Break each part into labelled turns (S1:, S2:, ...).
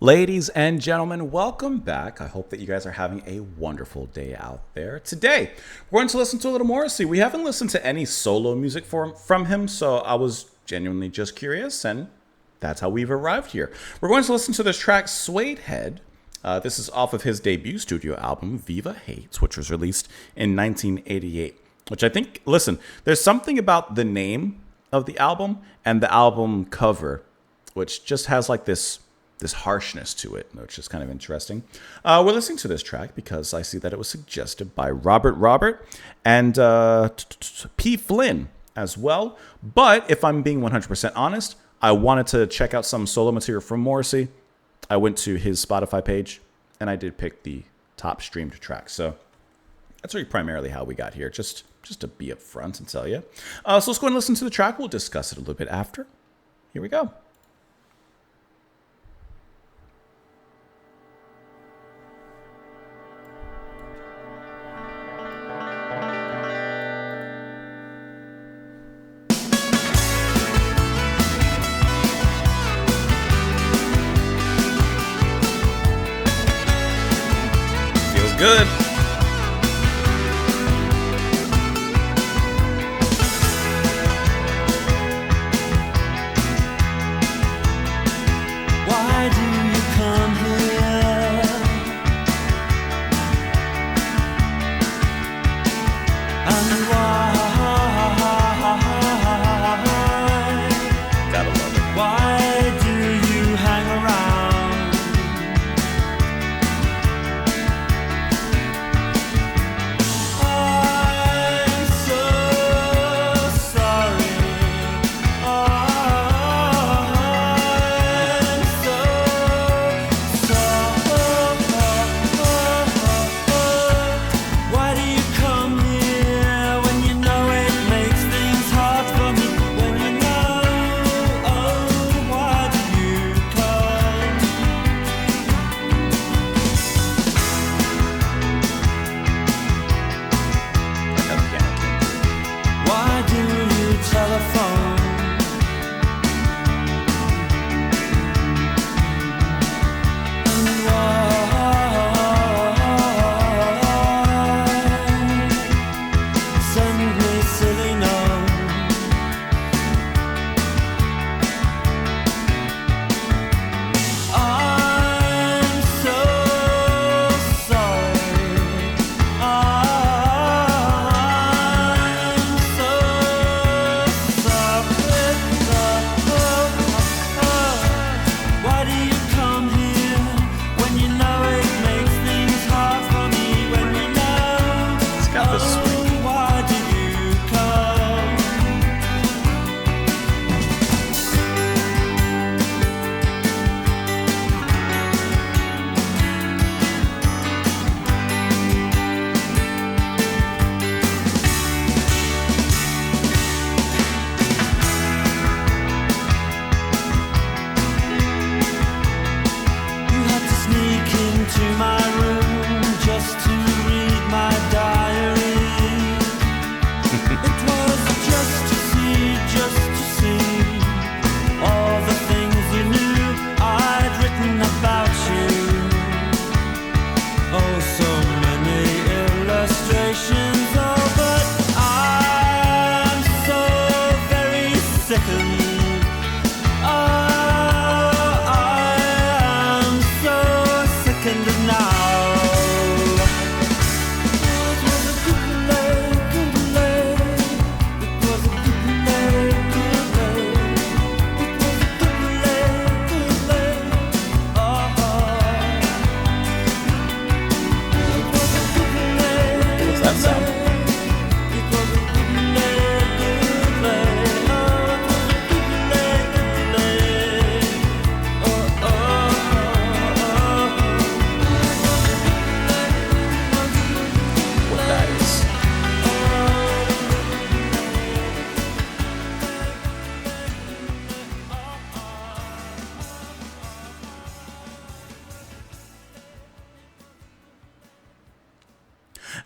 S1: Ladies and gentlemen, welcome back. I hope that you guys are having a wonderful day out there. Today, we're going to listen to a little Morrissey. We haven't listened to any solo music from him, so I was genuinely just curious, and that's how we've arrived here. We're going to listen to this track, Suedehead. This is off of his debut studio album, Viva Hates, which was released in 1988. Which I think, listen, there's something about the name of the album and the album cover, which just has like this harshness to it, which is kind of interesting. We're listening to this track because I see that it was suggested by Robert and P. Flynn as well. But if I'm being 100% honest, I wanted to check out some solo material from Morrissey. I went to his Spotify page, and I did pick the top streamed track. So that's really primarily how we got here, just to be upfront and tell you. So let's go and listen to the track. We'll discuss it a little bit after. Here we go. Good.
S2: Why do you come here? And why?
S1: Gotta love it.
S2: Why do you hang around?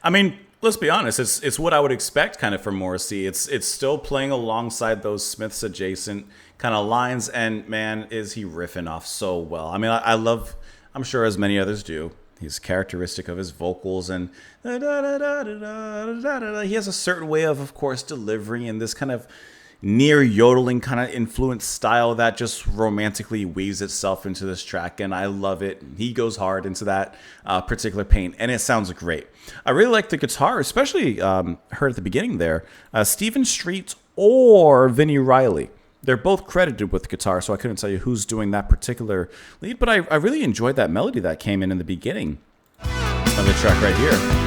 S1: I mean, let's be honest, it's what I would expect kind of from Morrissey. It's still playing alongside those Smiths adjacent kind of lines, and man, is he riffing off so well. I mean, I love, I'm sure as many others do, he's characteristic of his vocals, and he has a certain way of course, delivering in this kind of near yodeling kind of influenced style that just romantically weaves itself into this track, and I love it. He goes hard into that particular paint, and it sounds great. I really like the guitar, especially heard at the beginning there, Stephen Street or Vinnie Riley. They're both credited with the guitar, so I couldn't tell you who's doing that particular lead, but I really enjoyed that melody that came in the beginning of the track right here.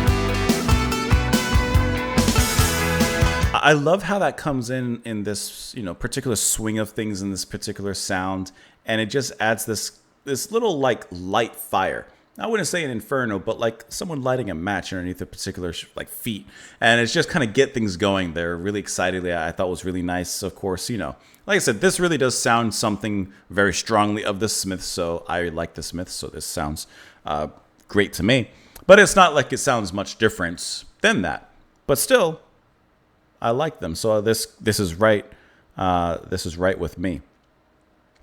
S1: I love how that comes in this, particular swing of things in this particular sound, and it just adds this little like light fire. I wouldn't say an inferno, but like someone lighting a match underneath a particular like feet, and it's just kind of get things going there. Really excitedly, I thought was really nice. Of course, like I said, this really does sound something very strongly of the Smiths. So I like the Smiths, so this sounds great to me. But it's not like it sounds much different than that. But still, I like them. So this is right. This is right with me.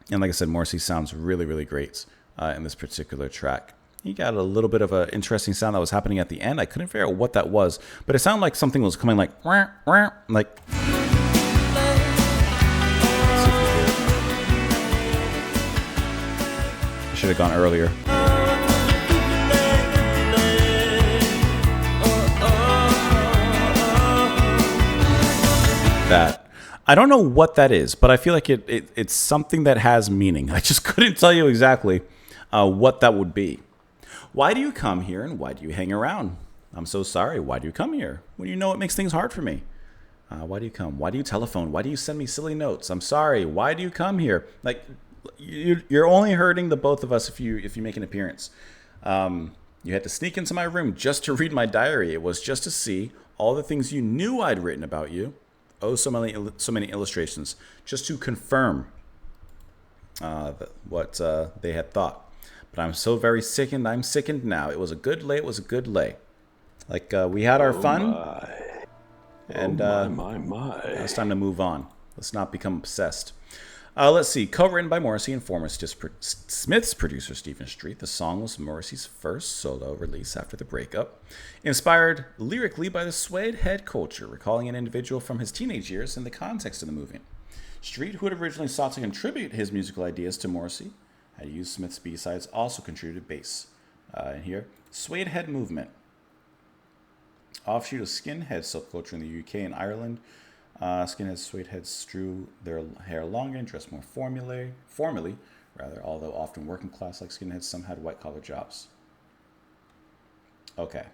S1: And like I said, Morrissey sounds really, really great in this particular track. He got a little bit of an interesting sound that was happening at the end. I couldn't figure out what that was, but it sounded like something was coming like, wah, wah, like. I should have gone earlier. That. I don't know what that is, but I feel like it's something that has meaning. I just couldn't tell you exactly what that would be. Why do you come here and why do you hang around? I'm so sorry. Why do you come here when you know it makes things hard for me? Why do you come? Why do you telephone? Why do you send me silly notes? I'm sorry. Why do you come here? Like, you're only hurting the both of us if you make an appearance. You had to sneak into my room just to read my diary. It was just to see all the things you knew I'd written about you. Oh, so many illustrations, just to confirm what they had thought. But I'm so very sickened. I'm sickened now. It was a good lay. It was a good lay. Like we had our fun, and
S3: my.
S1: it's time to move on. Let's not become obsessed. Let's see. Co-written by Morrissey and former Smiths producer Stephen Street, the song was Morrissey's first solo release after the breakup. Inspired lyrically by the Suedehead culture, recalling an individual from his teenage years in the context of the movement. Street, who had originally sought to contribute his musical ideas to Morrissey, had used Smith's B-sides, also contributed bass. And here, Suedehead movement. Offshoot of skinhead subculture in the UK and Ireland. Skinheads, Suedeheads drew their hair longer and dressed more formally, although often working class like skinheads, some had white-collar jobs. Okay.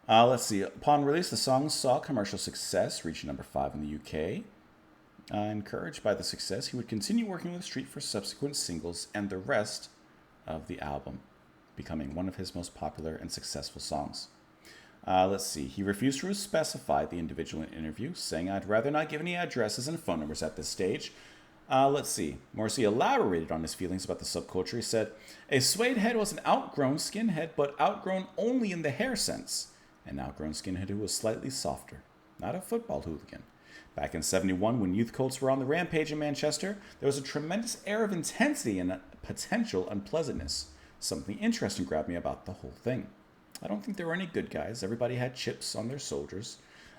S1: Let's see. Upon release, the song saw commercial success, reaching number 5 in the UK. Encouraged by the success, he would continue working with Street for subsequent singles and the rest of the album, becoming one of his most popular and successful songs. Let's see. He refused to specify the individual in interview, saying, "I'd rather not give any addresses and phone numbers at this stage." Let's see. Morrissey elaborated on his feelings about the subculture. He said, "A Suedehead was an outgrown skinhead, but outgrown only in the hair sense. An outgrown skinhead who was slightly softer, not a football hooligan. Back in '71, when youth cults were on the rampage in Manchester, there was a tremendous air of intensity and potential unpleasantness. Something interesting grabbed me about the whole thing. I don't think there were any good guys. Everybody had chips on their shoulders.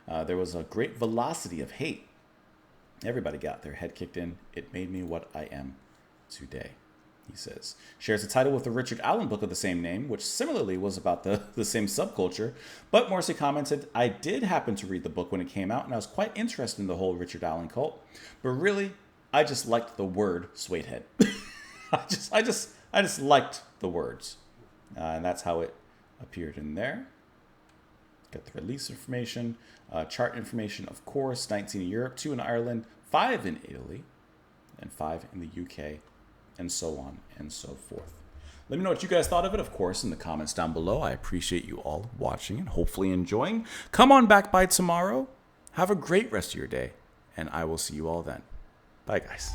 S1: There was a great velocity of hate. Everybody got their head kicked in. It made me what I am today," he says. Shares a title with the Richard Allen book of the same name, which similarly was about the same subculture. But Morrissey commented, "I did happen to read the book when it came out, and I was quite interested in the whole Richard Allen cult. But really, I just liked the word Suedehead." I just liked the words. And that's how it appeared in there. Got the release information, chart information, of course. 19 in Europe, 2 in Ireland, 5 in Italy, and 5 in the UK, and so on and so forth. Let me know what you guys thought of it, of course, in the comments down below. I appreciate you all watching and hopefully enjoying. Come on back by tomorrow. Have a great rest of your day, and I will see you all then. Bye, guys.